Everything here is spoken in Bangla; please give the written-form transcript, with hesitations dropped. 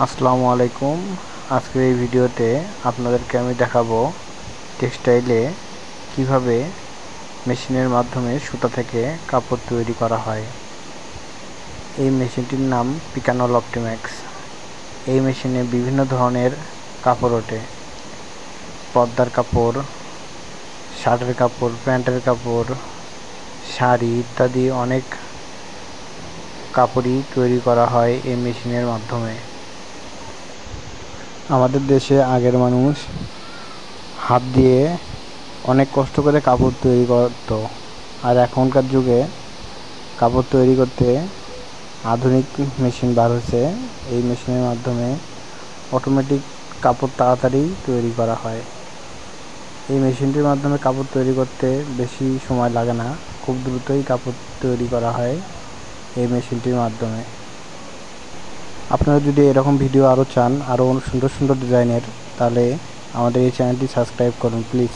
আসসালামু আলাইকুম। আজকের এই ভিডিওতে আপনাদেরকে আমি দেখাবো টেক্সটাইলে কিভাবে মেশিনের মাধ্যমে সুতা থেকে কাপড় তৈরি করা হয়। এই মেশিনটির নাম পিকানল অপটিম্যাক্স। এই মেশিনে বিভিন্ন ধরনের কাপড় ওঠে। পর্দার কাপড়, শার্টের কাপড়, প্যান্টের কাপড়, শাড়ি ইত্যাদি অনেক কাপড়ই তৈরি করা হয় এই মেশিনের মাধ্যমে। আমাদের দেশে আগের মানুষ হাত দিয়ে অনেক কষ্ট করে কাপড় তৈরি করত, আর এখনকার যুগে কাপড় তৈরি করতে আধুনিক মেশিন বার হয়েছে। এই মেশিনের মাধ্যমে অটোমেটিক কাপড় তাড়াতাড়ি তৈরি করা হয়। এই মেশিনটির মাধ্যমে কাপড় তৈরি করতে বেশি সময় লাগে না, খুব দ্রুতই কাপড় তৈরি করা হয় এই মেশিনটির মাধ্যমে। আপনারা যদি এরকম ভিডিও আরও চান, আরও সুন্দর সুন্দর ডিজাইনের, তাহলে আমাদের এই চ্যানেলটি সাবস্ক্রাইব করুন প্লিজ।